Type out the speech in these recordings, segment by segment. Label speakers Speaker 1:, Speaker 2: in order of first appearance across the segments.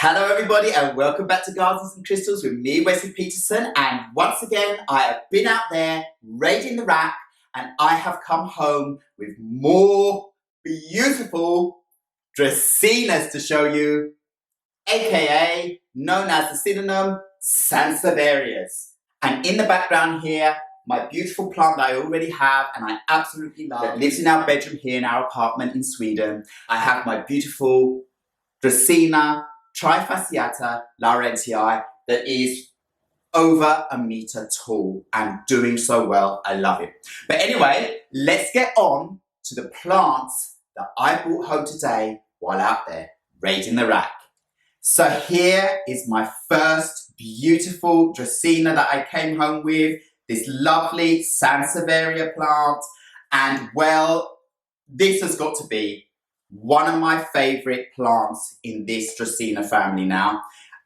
Speaker 1: Hello everybody and welcome back to Gardens and Crystals with me, Wesley Peterson, and once again I have been out there raiding the rack and I have come home with more beautiful Dracaenas to show you, aka known as the synonym Sansevierias. And in the background here, my beautiful plant that I already have and I absolutely love, that lives in our bedroom here in our apartment in Sweden. I have my beautiful Dracaena Trifasciata Laurentii that is over a meter tall and doing so well. I love it. But anyway, let's get on to the plants that I brought home today while out there raiding the rack. So here is my first beautiful Dracaena that I came home with, this lovely Sansevieria plant, and well, this has got to be one of my favorite plants in this Dracaena family now.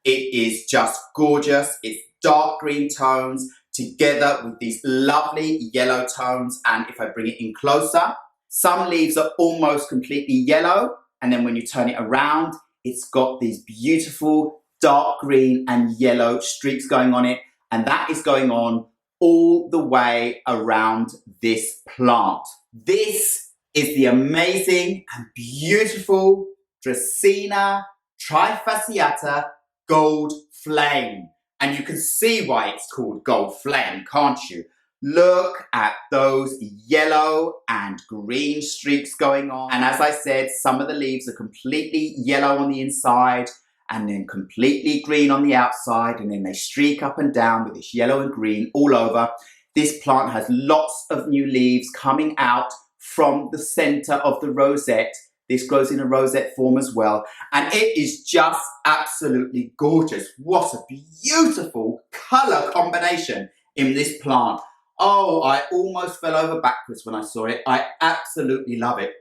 Speaker 1: It is just gorgeous. It's dark green tones together with these lovely yellow tones. And if I bring it in closer, some leaves are almost completely yellow. And then when you turn it around, it's got these beautiful dark green and yellow streaks going on it. And that is going on all the way around this plant. This is the amazing and beautiful Dracaena Trifasciata Gold Flame. And you can see why it's called Gold Flame, can't you? Look at those yellow and green streaks going on. And as I said, some of the leaves are completely yellow on the inside and then completely green on the outside, and then they streak up and down with this yellow and green all over. This plant has lots of new leaves coming out from the center of the rosette. This grows in a rosette form as well. And it is just absolutely gorgeous. What a beautiful color combination in this plant. Oh, I almost fell over backwards when I saw it. I absolutely love it.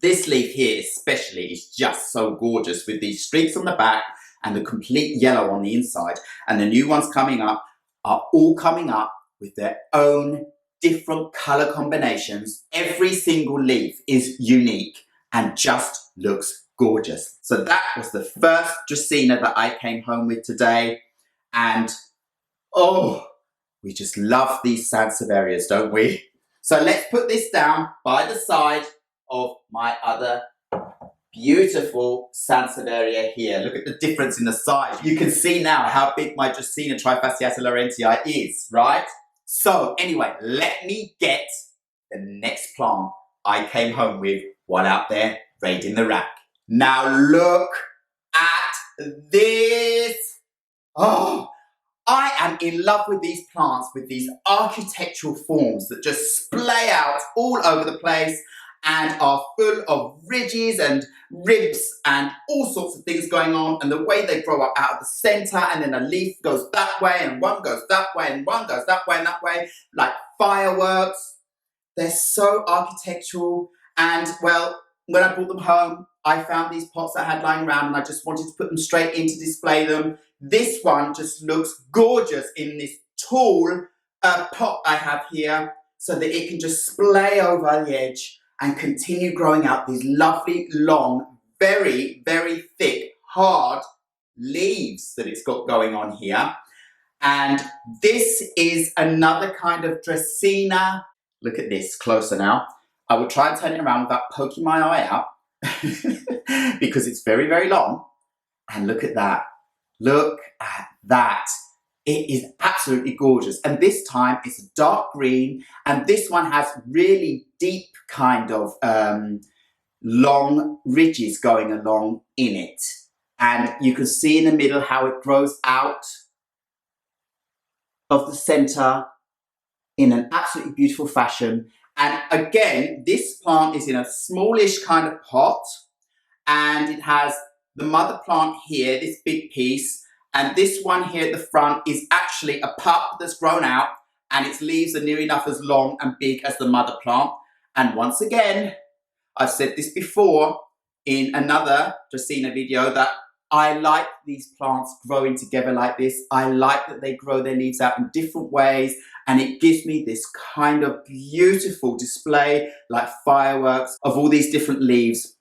Speaker 1: This leaf here especially is just so gorgeous with these streaks on the back and the complete yellow on the inside. And the new ones coming up are all coming up with their own different color combinations. Every single leaf is unique and just looks gorgeous. So that was the first Dracaena that I came home with today. And oh, we just love these Sansevierias, don't we? So let's put this down by the side of my other beautiful Sansevieria here. Look at the difference in the size. You can see now how big my Dracaena Trifasciata Laurentii is, right? So anyway, let me get the next plant I came home with while out there raiding the rack. Now look at this. Oh, I am in love with these plants, with these architectural forms that just splay out all over the place and are full of ridges and ribs and all sorts of things going on, and the way they grow up out of the center, and then a leaf goes that way and one goes that way and one goes that way and that way, like fireworks. They're so architectural. And well, when I brought them home, I found these pots that I had lying around and I just wanted to put them straight in to display them. This one just looks gorgeous in this tall pot I have here, so that it can just splay over the edge and continue growing out these lovely, long, very, very thick, hard leaves that it's got going on here. And this is another kind of Dracaena. Look at this closer now. I will try and turn it around without poking my eye out because it's very, very long. And look at that. Look at that. It is absolutely gorgeous. And this time it's a dark green, and this one has really deep kind of long ridges going along in it. And you can see in the middle how it grows out of the center in an absolutely beautiful fashion. And again, this plant is in a smallish kind of pot, and it has the mother plant here, this big piece. And this one here at the front is actually a pup that's grown out, and its leaves are near enough as long and big as the mother plant. And once again, I've said this before in another Dracaena video, that I like these plants growing together like this. I like that they grow their leaves out in different ways, and it gives me this kind of beautiful display, like fireworks, of all these different leaves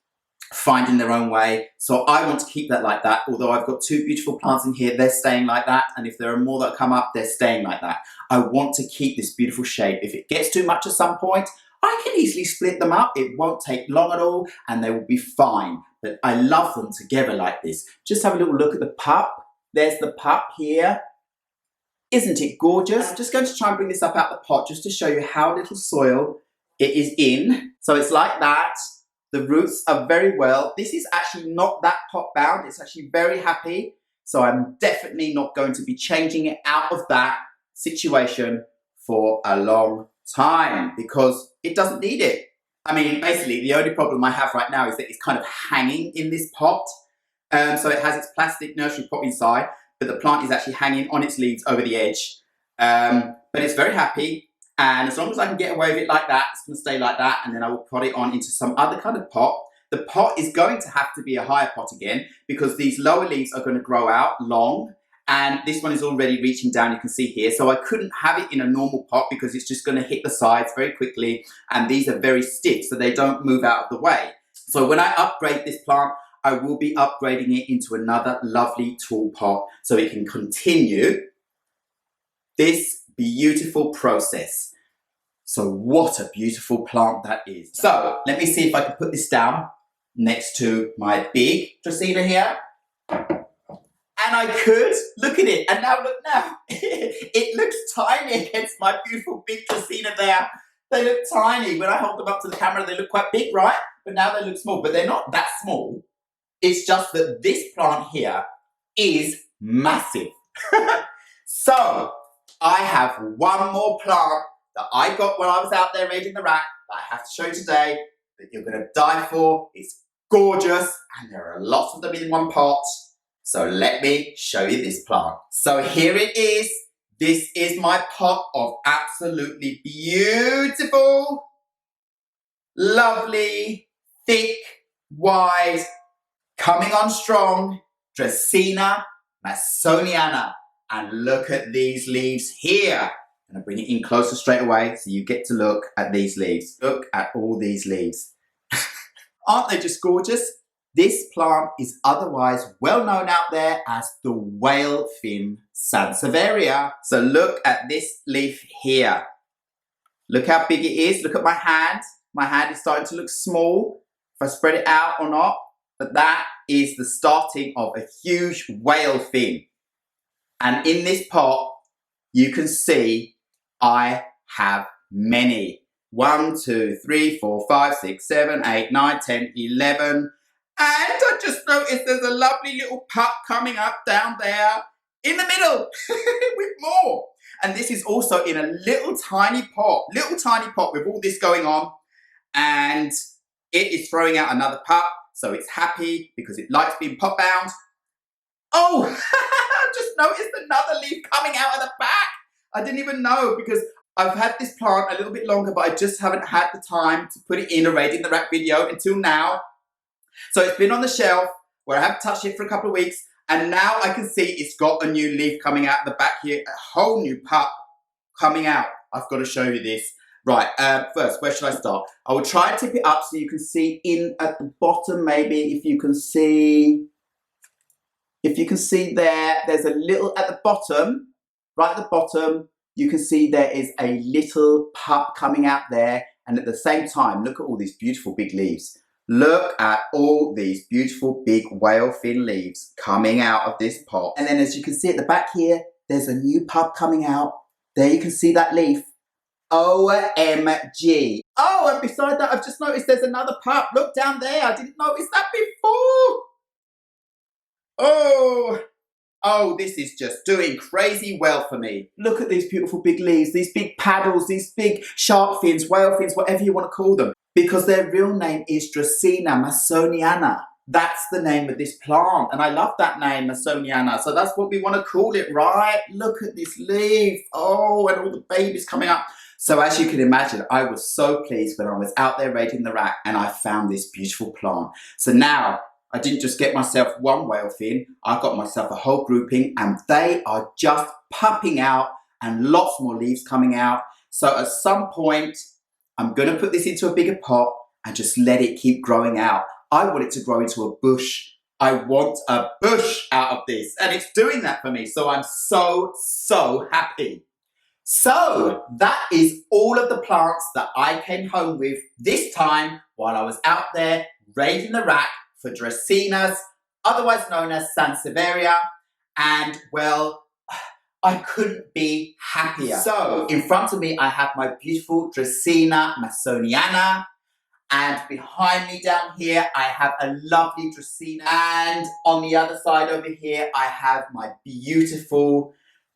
Speaker 1: finding their own way. So I want to keep that like that. Although I've got two beautiful plants in here, they're staying like that. And if there are more that come up, they're staying like that. I want to keep this beautiful shape. If it gets too much at some point, I can easily split them up. It won't take long at all and they will be fine. But I love them together like this. Just have a little look at the pup. There's the pup here. Isn't it gorgeous? I'm just going to try and bring this up out the pot just to show you how little soil it is in. So it's like that. The roots are very well. This is actually not that pot bound. It's actually very happy. So I'm definitely not going to be changing it out of that situation for a long time because it doesn't need it. I mean, basically the only problem I have right now is that it's kind of hanging in this pot. So it has its plastic nursery pot inside, but the plant is actually hanging on its leaves over the edge. But it's very happy. And as long as I can get away with it like that, it's going to stay like that. And then I will put it on into some other kind of pot. The pot is going to have to be a higher pot again because these lower leaves are going to grow out long. And this one is already reaching down, you can see here. So I couldn't have it in a normal pot because it's just going to hit the sides very quickly. And these are very stiff, so they don't move out of the way. So when I upgrade this plant, I will be upgrading it into another lovely tall pot so it can continue this beautiful process. So what a beautiful plant that is. So let me see if I can put this down next to my big Dracaena here. And I could, look at it, and now look now. It looks tiny against my beautiful big Dracaena there. They look tiny. When I hold them up to the camera, they look quite big, right? But now they look small, but they're not that small. It's just that this plant here is massive. So I have one more plant that I got when I was out there raiding the rack that I have to show you today that you're going to die for. It's gorgeous and there are lots of them in one pot. So let me show you this plant. So here it is. This is my pot of absolutely beautiful, lovely, thick, wide, coming on strong, Dracaena masoniana. And look at these leaves here. I'm going to bring it in closer straight away so you get to look at these leaves. Look at all these leaves. Aren't they just gorgeous? This plant is otherwise well known out there as the whale fin Sansevieria. So look at this leaf here. Look how big it is. Look at my hand. My hand is starting to look small. If I spread it out or not. But that is the starting of a huge whale fin. And in this pot, you can see I have many. 1, 2, 3, 4, 5, 6, 7, 8, 9, 10, 11. And I just noticed there's a lovely little pup coming up down there in the middle with more. And this is also in a little tiny pot with all this going on. And it is throwing out another pup. So it's happy because it likes being pot bound. Oh, I just noticed another leaf coming out of the back. I didn't even know because I've had this plant a little bit longer, but I just haven't had the time to put it in a raiding the rack video until now. So it's been on the shelf where I haven't touched it for a couple of weeks. And now I can see it's got a new leaf coming out the back here, a whole new pup coming out. I've got to show you this. Right, first, where should I start? I will try and tip it up so you can see in at the bottom, maybe if you can see. If you can see there, there's a little at the bottom, right at the bottom, you can see there is a little pup coming out there. And at the same time, look at all these beautiful big leaves. Look at all these beautiful big whale fin leaves coming out of this pot. And then as you can see at the back here, there's a new pup coming out. There you can see that leaf. OMG. Oh, and beside that, I've just noticed there's another pup. Look down there. I didn't notice that before. Oh, this is just doing crazy well for me. Look at these beautiful big leaves, these big paddles, these big shark fins, whale fins, whatever you want to call them. Because their real name is Dracaena masoniana. That's the name of this plant. And I love that name, masoniana. So that's what we want to call it, right? Look at this leaf. Oh, and all the babies coming up. So as you can imagine, I was so pleased when I was out there raiding the rack and I found this beautiful plant. So now, I didn't just get myself one whale fin, I got myself a whole grouping and they are just pupping out and lots more leaves coming out. So at some point, I'm going to put this into a bigger pot and just let it keep growing out. I want it to grow into a bush. I want a bush out of this, and it's doing that for me, so I'm so happy. So that is all of the plants that I came home with this time while I was out there raiding the rack for Dracaenas, otherwise known as Sansevieria, and well, I couldn't be happier. So in front of me I have my beautiful Dracaena masoniana, and behind me down here I have a lovely Dracaena, and on the other side over here I have my beautiful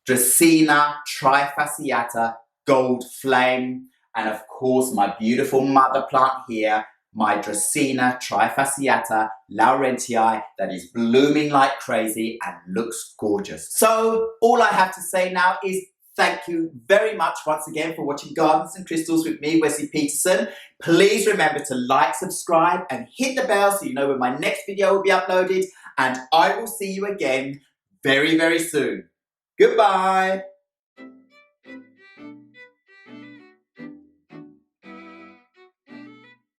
Speaker 1: Dracaena trifasciata gold flame, and of course my beautiful mother plant here, my Dracaena trifasciata laurentii, that is blooming like crazy and looks gorgeous. So all I have to say now is thank you very much once again for watching Gardens and Crystals with me, Wesley Peterson. Please remember to like, subscribe and hit the bell so you know when my next video will be uploaded, and I will see you again very soon. Goodbye.